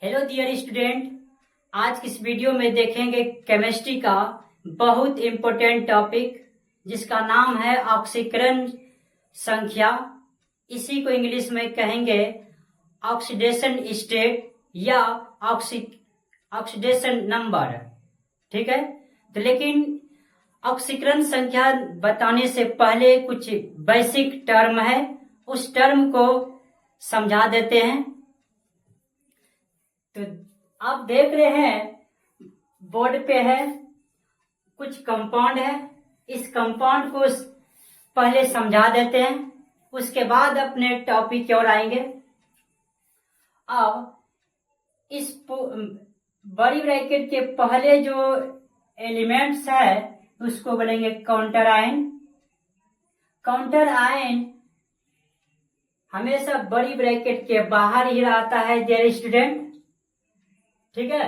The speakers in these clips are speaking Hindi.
Hello dear student. आज की इस वीडियो में देखेंगे केमिस्ट्री का बहुत इम्पोर्टेंट टॉपिक जिसका नाम है ऑक्सीकरण संख्या। इसी को इंग्लिश में कहेंगे ऑक्सीडेशन स्टेट या ऑक्सीडेशन नंबर। ठीक है, तो लेकिन ऑक्सीकरण संख्या बताने से पहले कुछ बेसिक टर्म है, उस टर्म को समझा देते हैं। तो आप देख रहे हैं बोर्ड पे है कुछ कंपाउंड है। इस कंपाउंड को पहले समझा देते हैं, उसके बाद अपने टॉपिक की ओर आएंगे। अब इस बड़ी ब्रैकेट के पहले जो एलिमेंट्स है उसको बोलेंगे काउंटर आयन। काउंटर आयन हमेशा बड़ी ब्रैकेट के बाहर ही रहता है डियर स्टूडेंट। ठीक है,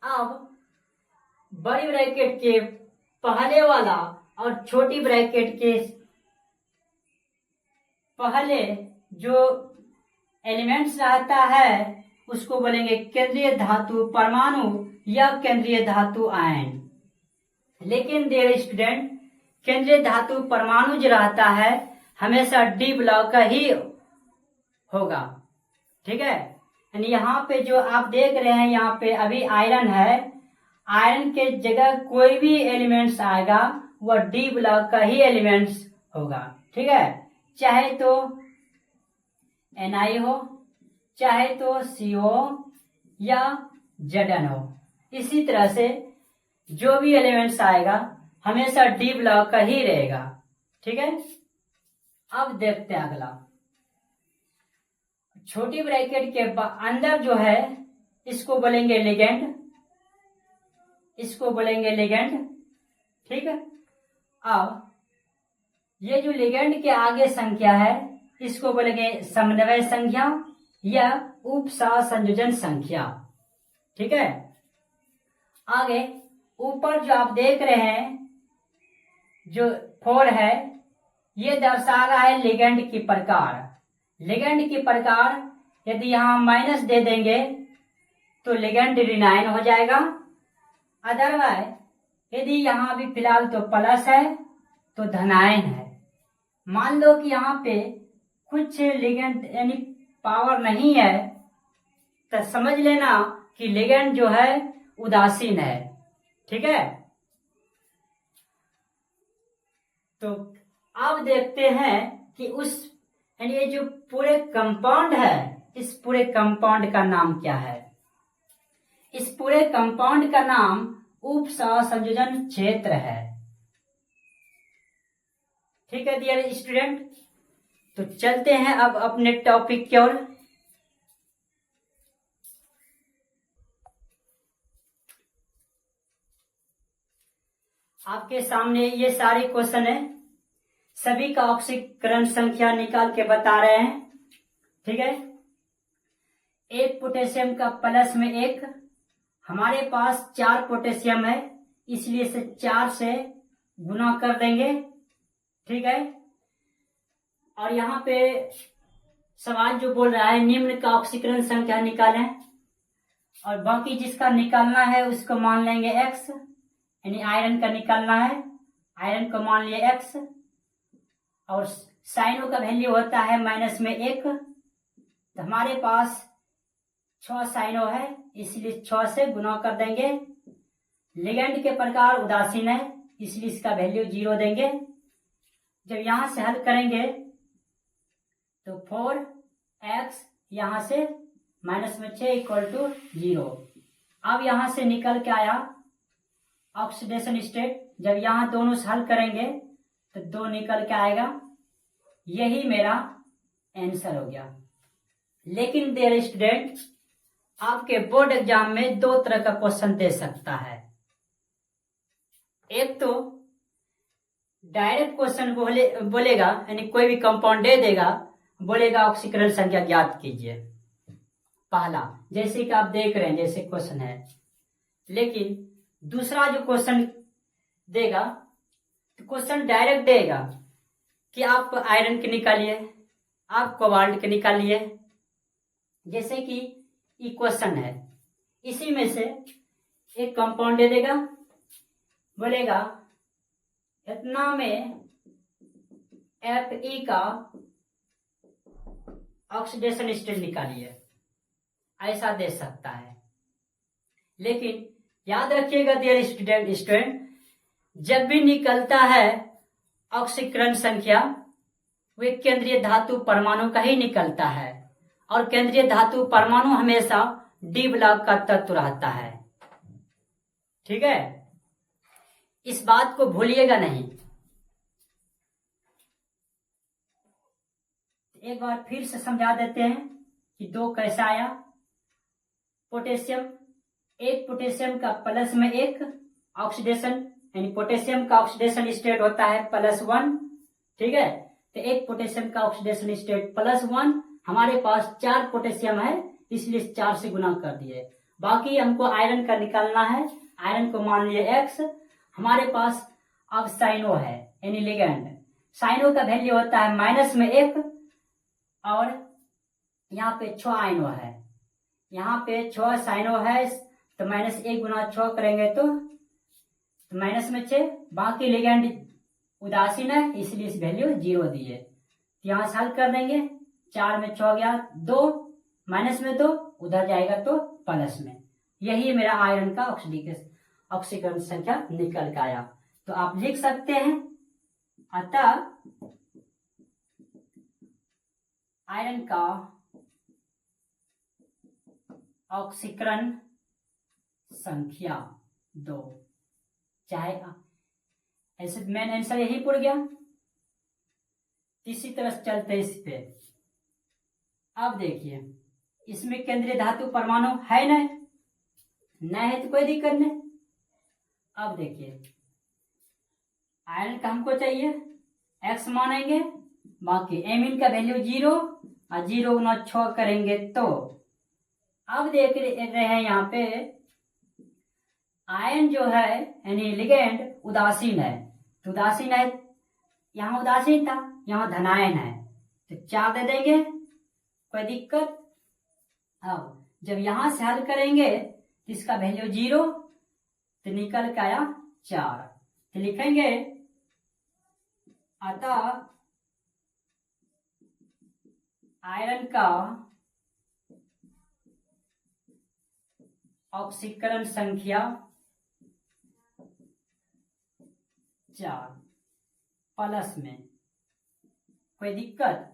अब बड़ी ब्रैकेट के पहले वाला और छोटी ब्रैकेट के पहले जो एलिमेंट्स रहता है उसको बोलेंगे केंद्रीय धातु परमाणु या केंद्रीय धातु आयन। लेकिन डियर स्टूडेंट, केंद्रीय धातु परमाणु जो रहता है हमेशा डी ब्लॉक का ही होगा। ठीक है, यानी यहाँ पे जो आप देख रहे हैं यहाँ पे अभी आयरन है, आयरन के जगह कोई भी एलिमेंट्स आएगा वह डी ब्लॉक का ही एलिमेंट्स होगा। ठीक है, चाहे तो Na हो, चाहे तो CO या Zn हो। इसी तरह से जो भी एलिमेंट्स आएगा हमेशा डी ब्लॉक का ही रहेगा। ठीक है, अब देखते हैं अगला। छोटी ब्रैकेट के अंदर जो है इसको बोलेंगे लिगेंड, इसको बोलेंगे लिगेंड। ठीक है, अब ये जो लिगेंड के आगे संख्या है इसको बोलेंगे समन्वय संख्या या उप सहसंयोजन संख्या। ठीक है, आगे ऊपर जो आप देख रहे हैं जो 4 है ये दर्शा रहा है लिगेंड की प्रकार। लिगेंड की प्रकार यदि यहां माइनस दे देंगे तो लिगेंड रिनाइन हो जाएगा। अदरवाइज यदि यहां भी फिलहाल तो प्लस है तो धनायन है। मान लो कि यहाँ पे कुछ लिगेंड यानी पावर नहीं है तो समझ लेना कि लिगेंड जो है उदासीन है। ठीक है, तो अब देखते हैं कि उस यानी ये जो पूरे कंपाउंड है इस पूरे कंपाउंड का नाम क्या है। इस पूरे कंपाउंड का नाम उप सहसंयोजन क्षेत्र है। ठीक है डियर स्टूडेंट, तो चलते हैं अब अपने टॉपिक की ओर। आपके सामने ये सारे क्वेश्चन है, सभी का ऑक्सीकरण संख्या निकाल के बता रहे हैं। ठीक है, एक पोटेशियम का प्लस में एक, हमारे पास 4 पोटेशियम है इसलिए से 4 से गुना कर देंगे। ठीक है, और यहाँ पे सवाल जो बोल रहा है निम्न का ऑक्सीकरण संख्या निकालें, और बाकी जिसका निकालना है उसको मान लेंगे x, यानी आयरन का निकालना है, आयरन को मान लिए x, और साइनो का वैल्यू होता है -1। तो हमारे पास 6 साइनो है इसलिए 6 से गुना कर देंगे। लिगेंड के प्रकार उदासीन है इसलिए इसका वैल्यू 0 देंगे। जब यहां से हल करेंगे तो 4x यहां से -6 = 0। अब यहां से निकल के आया ऑक्सीडेशन स्टेट। जब यहां दोनों से हल करेंगे तो 2 निकल के आएगा। यही मेरा आंसर हो गया। लेकिन डियर स्टूडेंट, आपके बोर्ड एग्जाम में 2 तरह का क्वेश्चन दे सकता है। एक तो डायरेक्ट क्वेश्चन बोलेगा यानी कोई भी कंपाउंड दे देगा, बोलेगा ऑक्सीकरण संख्या ज्ञात कीजिए पहला, जैसे कि आप देख रहे हैं जैसे क्वेश्चन है। लेकिन दूसरा जो क्वेश्चन देगा तो क्वेश्चन डायरेक्ट देगा कि आप आयरन के निकालिए, आप कोबाल्ट के निकालिए, जैसे कि इक्वेशन है, इसी में से एक कंपाउंड दे देगा, बोलेगा इतना में Fe का ऑक्सीडेशन स्टेट निकालिए, ऐसा दे सकता है। लेकिन याद रखिएगा डियर स्टूडेंट, जब भी निकलता है ऑक्सीकरण संख्या, वे केंद्रीय धातु परमाणु का ही निकलता है, और केंद्रीय धातु परमाणु हमेशा डी ब्लॉक का तत्व रहता है। ठीक है, इस बात को भूलिएगा नहीं। एक बार फिर से समझा देते हैं कि 2 कैसे आया। पोटेशियम, एक पोटेशियम का प्लस में एक ऑक्सीडेशन, यानी पोटेशियम का ऑक्सीडेशन स्टेट होता है +1। ठीक है, तो एक पोटेशियम का ऑक्सीडेशन स्टेट +1, हमारे पास 4 पोटेशियम है, इसलिए 4 से गुना कर दिए। बाकी हमको आयरन का निकालना है, आयरन को मान लिए X। हमारे पास अब साइनो है, यानी लिगेंड। साइनो का वैल्यू होता है -1, और यहाँ पे 6 आयनो है, यहाँ पे 6 साइनो है, तो -1 गुना 6 करेंगे तो -6। बाकी लिगेंड उदासीन है, इसलिए इस वैल्यू 0 दिए। यहाँ से हल कर देंगे, 4 में 6 गया 2, -2 उधर जाएगा तो प्लस में। यही मेरा आयरन का ऑक्सीकरण संख्या निकल के आया। तो आप लिख सकते हैं, अतः आयरन का ऑक्सीकरण संख्या 2, चाहे ऐसे मेन आंसर यही पड़ गया। इसी तरह चलते इस पे। अब देखिए, इसमें केंद्रीय धातु परमाणु है नहीं है तो कोई दिक्कत नहीं। अब देखिए, आयरन का हमको चाहिए, X मानेंगे, बाकी एमिन का वैल्यू 0, और 0 गुना 6 करेंगे तो अब देख रहे हैं यहाँ पे आयन जो है, यानी लिगेंड उदासीन है। तो उदासीन है, यहाँ उदासीन था, यहाँ धनायन है, तो 4 दे देंगे, कोई दिक्कत। अब जब यहां से हल करेंगे तो इसका वैल्यू 0, तो निकल के आया 4। तो लिखेंगे, अतः आयरन का ऑक्सीकरण संख्या 4, प्लस में, कोई दिक्कत,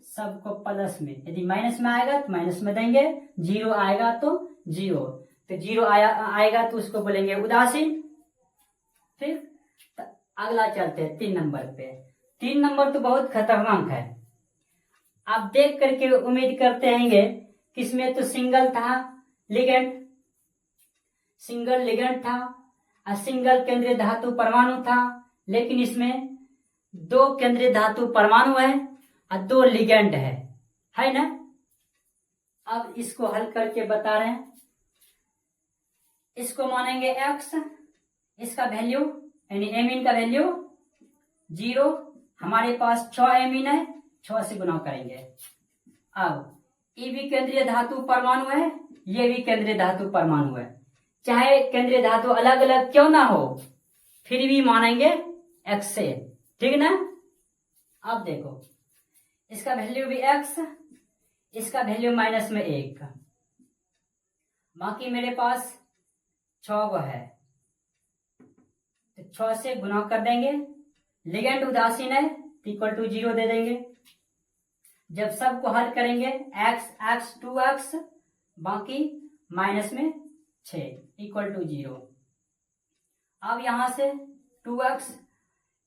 सबको प्लस में। यदि माइनस में आएगा तो माइनस में देंगे, 0 आएगा तो 0, तो 0 आएगा तो उसको बोलेंगे उदासीन। ठीक, तो अगला चलते हैं 3 नंबर पे। 3 नंबर तो बहुत खतरनाक है। आप देख करके उम्मीद करते होंगे कि इसमें तो सिंगल था लिगेंड, सिंगल लिगेंड था और सिंगल केंद्रीय धातु परमाणु था, लेकिन इसमें 2 केंद्रीय धातु परमाणु है और 2 लिगेंड है ना। अब इसको हल करके बता रहे हैं। इसको मानेंगे X, इसका वैल्यू यानी एमीन का वैल्यू 0, हमारे पास 6 एमीन है, 6 से गुना करेंगे। अब ये भी केंद्रीय धातु परमाणु है, ये भी केंद्रीय धातु परमाणु है, चाहे केंद्रीय धातु अलग अलग क्यों ना हो, फिर भी मानेंगे X से, ठीक ना। अब देखो, इसका वैल्यू भी X, इसका वैल्यू -1, बाकी मेरे पास 6 गो है, तो 6 से गुना कर देंगे। लिगेंड उदासीन है, इक्वल टू 0 दे देंगे। जब सबको हल करेंगे x 2x, बाकी -6 इक्वल टू 0। अब यहां से 2x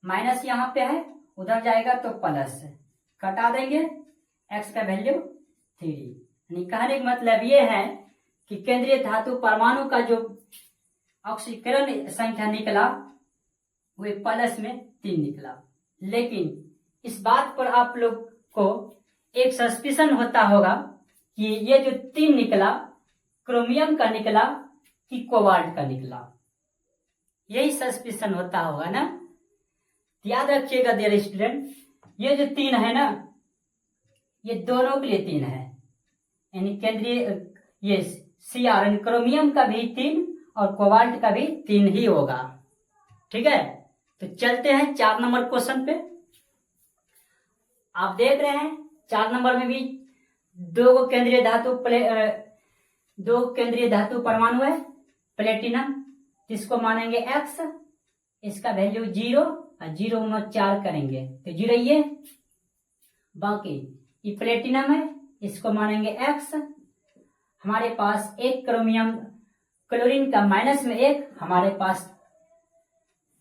माइनस यहाँ पे है, उधर जाएगा तो प्लस, कटा देंगे, x का वैल्यू 3। कहने का मतलब ये है कि केंद्रीय धातु परमाणु का जो ऑक्सीकरण संख्या निकला वे प्लस में 3 निकला। लेकिन इस बात पर आप लोग को एक सस्पिशन होता होगा कि ये जो 3 निकला क्रोमियम का निकला कि कोबाल्ट का निकला, यही सस्पिशन होता होगा ना। याद रखिएगा डियर स्टूडेंट, ये जो 3 है ना, ये दोनों के लिए 3 है, यानी केंद्रीय ये Cr यानी क्रोमियम का भी 3 और कोबाल्ट का भी 3 ही होगा। ठीक है, तो चलते हैं 4 नंबर क्वेश्चन पे। आप देख रहे हैं 4 नंबर में भी दो केंद्रीय धातु परमाणु है प्लेटिनम, इसको मानेंगे X, इसका वैल्यू 0 और 0 गुना 4 करेंगे तो 0 ये। बाकी ये प्लेटिनम है, इसको मानेंगे X। हमारे पास एक क्लोरीन का माइनस में 1, हमारे पास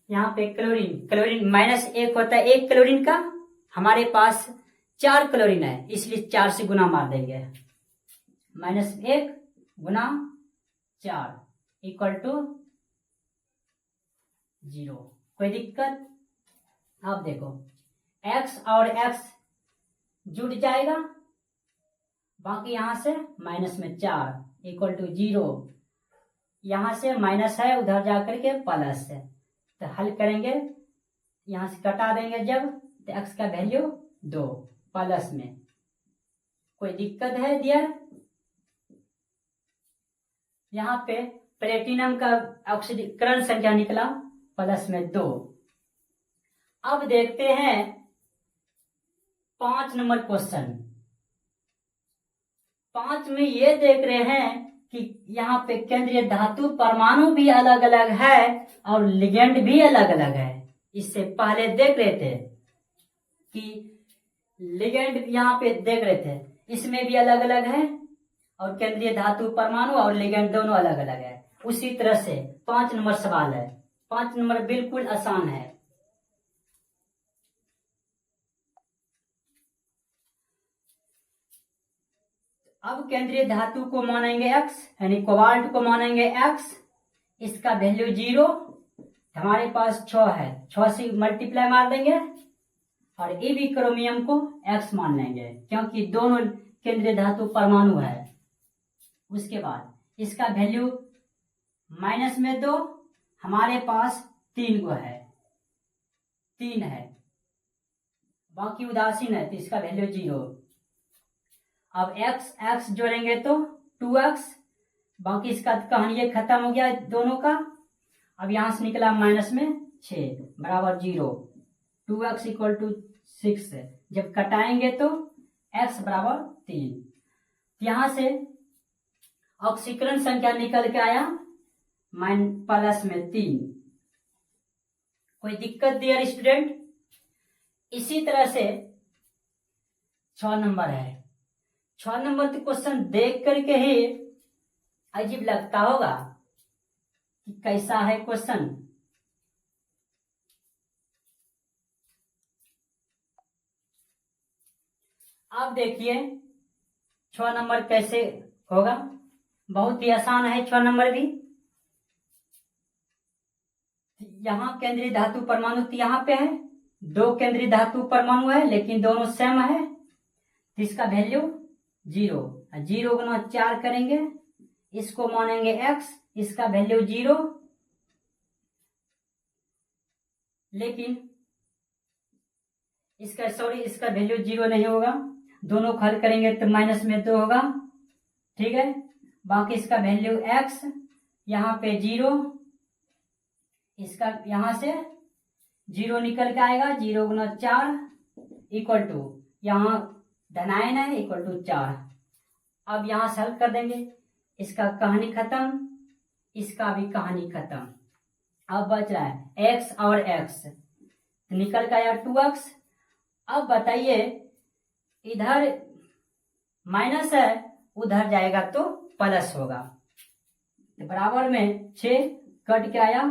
यहाँ पे क्लोरीन -1 होता है एक क्लोरीन का, हमारे पास 4 क्लोरीन है इसलिए 4 से गुना मार देंगे। -1 गुना 4 इक्वल टू 0। कोई दिक्कत? आप देखो X और X जुड़ जाएगा, बाकी यहां से -4 इक्वल टू 0। यहां से माइनस है उधर जाकर के प्लस है, तो हल करेंगे यहां से कटा देंगे जब, तो x का वैल्यू 2 प्लस में। कोई दिक्कत है डियर? यहाँ पे प्लेटिनम का ऑक्सीकरण संख्या निकला +2। अब देखते हैं 5 नंबर क्वेश्चन। 5 में ये देख रहे हैं कि यहाँ पे केंद्रीय धातु परमाणु भी अलग अलग है और लिगेंड भी अलग अलग है। इससे पहले देख रहे थे कि लिगेंड यहाँ पे देख रहे थे, इसमें भी अलग अलग है और केंद्रीय धातु परमाणु और लिगेंड दोनों अलग अलग है। उसी तरह से 5 नंबर सवाल है। 5 नंबर बिल्कुल आसान है। अब केंद्रीय धातु को मानेंगे X, यानी कोबाल्ट को मानेंगे X, इसका वैल्यू 0। हमारे पास 6 है, 6 से मल्टीप्लाई मार देंगे और ये भी क्रोमियम को X मान लेंगे क्योंकि दोनों केंद्रीय धातु परमाणु है। उसके बाद इसका वैल्यू -2, हमारे पास 3 को है, 3 है, बाकी उदासीन है तो इसका वैल्यू 0। अब x जोड़ेंगे तो 2x, बाकी इसका कहानी ये खत्म हो गया दोनों का। अब यहां से निकला -6 बराबर 0। 2x इक्वल टू 6, जब कटाएंगे तो x बराबर 3। यहां से ऑक्सीकरण संख्या निकल के आया +3। कोई दिक्कत डियर स्टूडेंट? इसी तरह से 6 नंबर है। 6 नंबर के क्वेश्चन देख करके ही अजीब लगता होगा कि कैसा है क्वेश्चन। आप देखिए 6 नंबर कैसे होगा, बहुत ही आसान है 6 नंबर भी। यहाँ केंद्रीय धातु परमाणु तो यहाँ पे है, 2 केंद्रीय धातु परमाणु है लेकिन दोनों सेम है, तो इसका वैल्यू 0। 0 गुना 4 करेंगे, इसको मानेंगे x, इसका वैल्यू 0। लेकिन इसका वैल्यू 0 नहीं होगा, दोनों को हल करेंगे तो -2 होगा। ठीक है, बाकी इसका वैल्यू x, यहाँ पे 0, इसका यहां से 0 निकल के आएगा। 0 गुना 4 इक्वल टू, यहाँ धनायन है, इक्वल टू 4। अब यहां से हल कर देंगे, इसका कहानी खत्म, इसका भी कहानी खत्म। अब बच रहा है x और x, निकल के आया 2x। अब बताइए इधर माइनस है, उधर जाएगा तो प्लस होगा, बराबर में 6 कट के आया,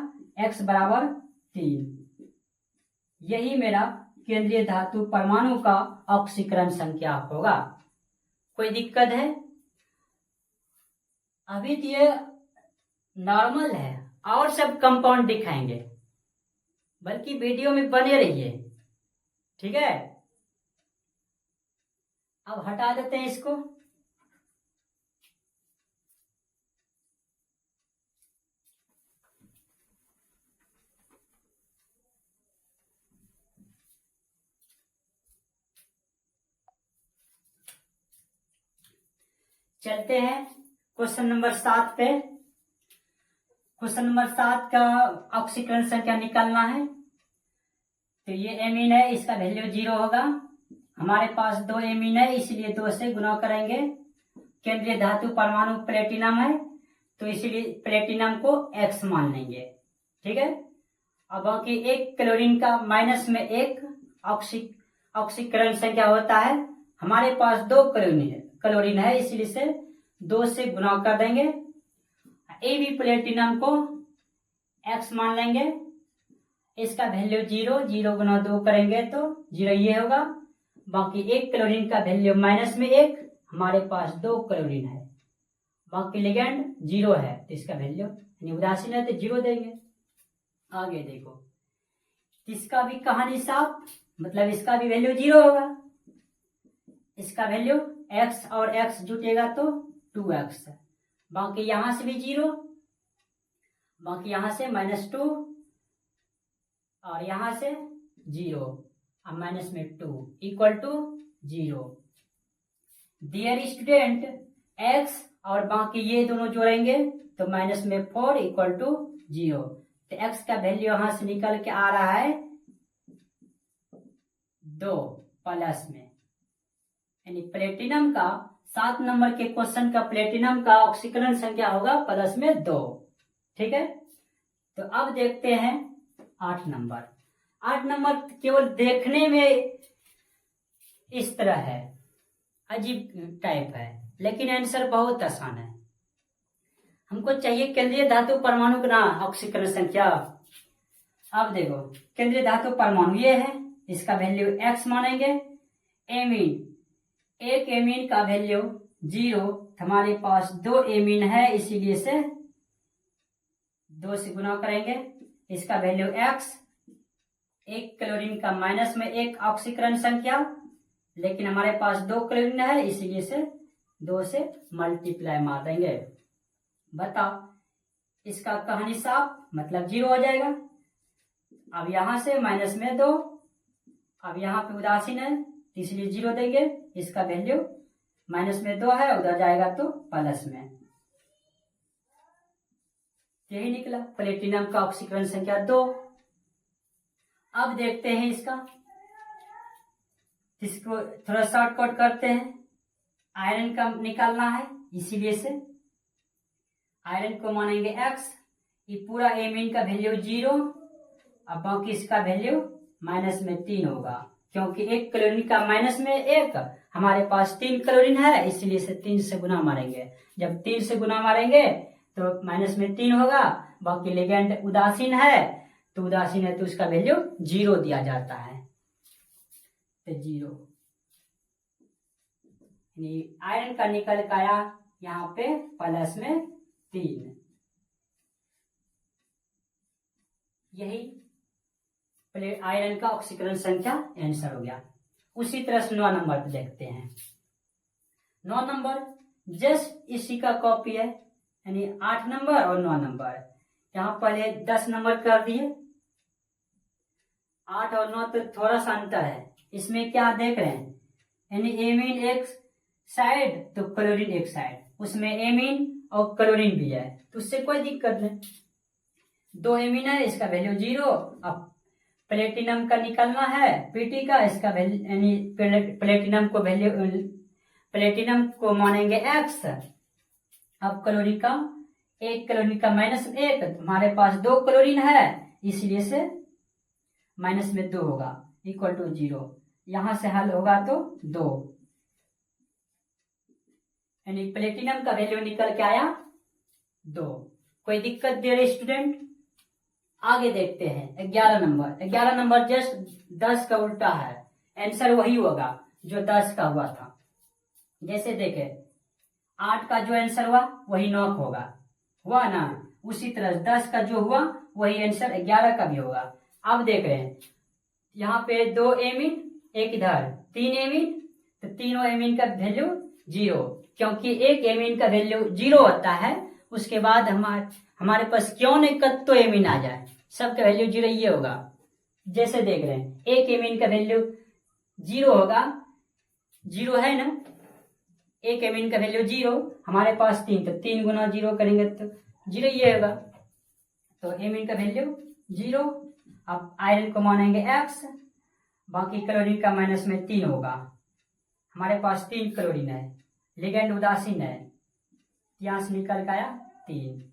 x बराबर 3। यही मेरा केंद्रीय धातु परमाणु का ऑक्सीकरण संख्या होगा। कोई दिक्कत है? अभी तो ये नॉर्मल है और सब कंपाउंड दिखाएंगे, बल्कि वीडियो में बने रहिए। ठीक है, अब हटा देते हैं इसको। चलते हैं क्वेश्चन नंबर 7 पे। क्वेश्चन नंबर 7 का ऑक्सीकरण संख्या निकालना है। तो ये एमीन है, इसका वैल्यू 0 होगा। हमारे पास 2 एमीन है, इसलिए 2 से गुना करेंगे। केंद्रीय धातु परमाणु प्लेटिनम है, तो इसीलिए प्लेटिनम को X मान लेंगे। ठीक है। अब बाकी एक क्लोरीन का माइनस में एक ऑक्सीकरण संख्या होता है। हमारे पास 2 क्लोरीन है, इसलिए से 2 से गुना कर देंगे। ए बी प्लेटिनम को X मान लेंगे। इसका वैल्यू 0, 0 गुना 2 करेंगे तो 0 ये होगा। बाकी एक क्लोरीन का वैल्यू माइनस में 1, हमारे पास 2 क्लोरीन है। बाकी लिगेंड 0 है, तो इसका वैल्यू उदासीन है तो 0 देंगे। आगे देखो, इसका भी कहानी साफ, मतलब इसका भी वैल्यू 0 होगा। इसका वैल्यू x और x जुटेगा तो 2x। बाकी यहां से भी 0, बाकी यहां से -2 और यहां से 0 और माइनस में 2 equal to 0। Dear student, x और बाकी ये दोनों जोड़ेंगे तो माइनस में 4 इक्वल टू 0। तो x का वैल्यू यहां से निकल के आ रहा है 2 प्लस में, यानी प्लेटिनम का 7 नंबर के क्वेश्चन का प्लेटिनम का ऑक्सीकरण संख्या होगा प्लस में 2। ठीक है। तो अब देखते हैं 8 नंबर। 8 नंबर केवल देखने में इस तरह है, अजीब टाइप है, लेकिन आंसर बहुत आसान है। हमको चाहिए केंद्रीय धातु परमाणु का ऑक्सीकरण संख्या। अब देखो, केंद्रीय धातु परमाणु ये है, इसका वैल्यू x मानेंगे। एमीन, एक एमीन का वैल्यू 0, हमारे पास 2 एमीन है, इसीलिए से 2 से गुना करेंगे। इसका वैल्यू x। एक क्लोरीन का माइनस में 1 ऑक्सीकरण संख्या, लेकिन हमारे पास 2 क्लोरीन है, इसीलिए से 2 से मल्टीप्लाई मार देंगे। बताओ, इसका कहानी साफ, मतलब 0 हो जाएगा। अब यहां से माइनस में 2, अब यहाँ पे उदासीन है इसलिए 0 देंगे। इसका वैल्यू माइनस में 2 है, उधर जाएगा तो प्लस में। यही निकला प्लेटिनम का ऑक्सीकरण संख्या 2। अब देखते हैं इसको थोड़ा शॉर्टकट करते हैं। आयरन का निकालना है, इसीलिए से आयरन को मानेंगे x। ये पूरा एमीन का वैल्यू 0, अब बाकी इसका वैल्यू माइनस में 3 होगा, क्योंकि एक क्लोरीन का माइनस में 1, हमारे पास 3 क्लोरीन है, इसलिए से 3 से गुना मारेंगे। जब 3 से गुना मारेंगे तो माइनस में 3 होगा। बाकी लिगेंड उदासीन है, तो उदासीन है तो उसका वैल्यू 0 दिया जाता है, तो 0। आयरन का निकल के आया यहाँ पे प्लस में 3। यही आयरन का ऑक्सीकरण संख्या आंसर हो गया। उसी तरह से 9 नंबर पे देखते हैं। 9 नंबर जस्ट इसी का कॉपी है, यानी 8 नंबर और 9 नंबर। यहाँ पहले 10 नंबर कर दिए, 8 और 9 तो थोड़ा सा अंतर है। इसमें क्या देख रहे हैं, यानी एमीन एक साइड तो क्लोरीन एक साइड, उसमें एमीन और क्लोरीन भी है, तो उससे कोई दिक्कत नहीं। 2 एमीन है, इसका वैल्यू 0। अब प्लेटिनम का निकालना है, पीटी का, इसका वैल्यू यानी प्लेटिनम को वैल्यू प्लेटिनम को मानेंगे x। अब क्लोरीन का, एक क्लोरीन का माइनस 1, हमारे पास 2 क्लोरीन है, इसलिए से माइनस में 2 होगा इक्वल टू 0। यहां से हल होगा तो 2, यानी प्लेटिनम का वैल्यू निकल के आया 2। कोई दिक्कत दे रहे स्टूडेंट? आगे देखते हैं 11 नंबर। 11 नंबर जस्ट 10 का उल्टा है, आंसर वही होगा जो 10 का हुआ था। जैसे देखे 8 का जो आंसर हुआ वही 9 होगा, हुआ ना? उसी तरह 10 का जो हुआ वही आंसर 11 का भी होगा। अब देख रहे हैं यहाँ पे 2 एमीन, एक इधर 3 एमीन, तो तीनों एमीन का वैल्यू 0, क्योंकि एक एमीन का वैल्यू 0 होता है। उसके बाद हमारे पास क्यों नहीं कत्तो एमीन आ जाए, सबका वैल्यू 0 ये होगा। जैसे देख रहे हैं एक एमीन का वैल्यू 0 होगा, 0 है ना, एक एमीन का वैल्यू 0, हमारे पास 3, तो 3 गुना 0 करेंगे तो 0 ये होगा। तो एमीन का वैल्यू 0। अब आयरन को मानेंगे x, बाकी क्लोरीन का माइनस में 3 होगा। हमारे पास 3 क्लोरीन है, लिगेंड उदासीन है, यहां से निकल के आया 3।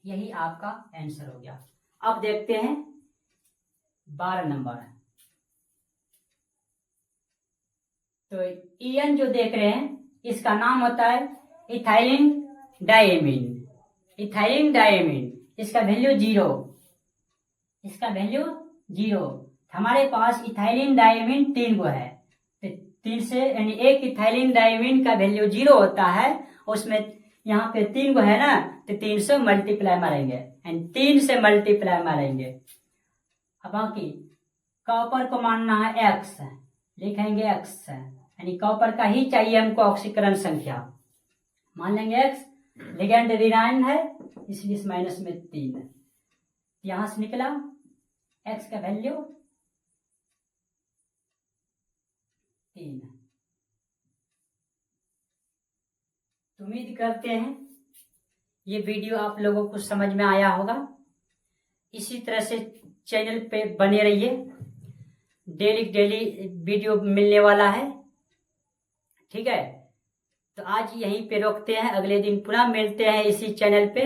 यही आपका आंसर हो गया। अब देखते हैं 12 नंबर। तो ईएन जो देख रहे हैं इसका नाम होता है इथाइलिन डायमीन। इथाइलिन डायमीन, इसका वैल्यू 0, इसका वैल्यू 0। हमारे पास इथाइलिन डायमीन 3 गो है, तो 3 से यानी एक इथाइलिन डायमीन का वैल्यू 0 होता है, उसमें यहाँ पे 3 गो है ना, तो 3 से मल्टीप्लाई मारेंगे, यानी 3 से मल्टीप्लाई मारेंगे। अब बाकी कॉपर को मानना है x, लिखेंगे x, यानी कॉपर का ही चाहिए हमको ऑक्सीकरण संख्या, मान लेंगे x। लिगेंड ऋणायन है इसलिए इस माइनस में 3, यहां से निकला x का वैल्यू 3। उम्मीद करते हैं ये वीडियो आप लोगों को समझ में आया होगा। इसी तरह से चैनल पे बने रहिए, डेली वीडियो मिलने वाला है, ठीक है। तो आज यहीं पे रोकते हैं, अगले दिन पुनः मिलते हैं इसी चैनल पे।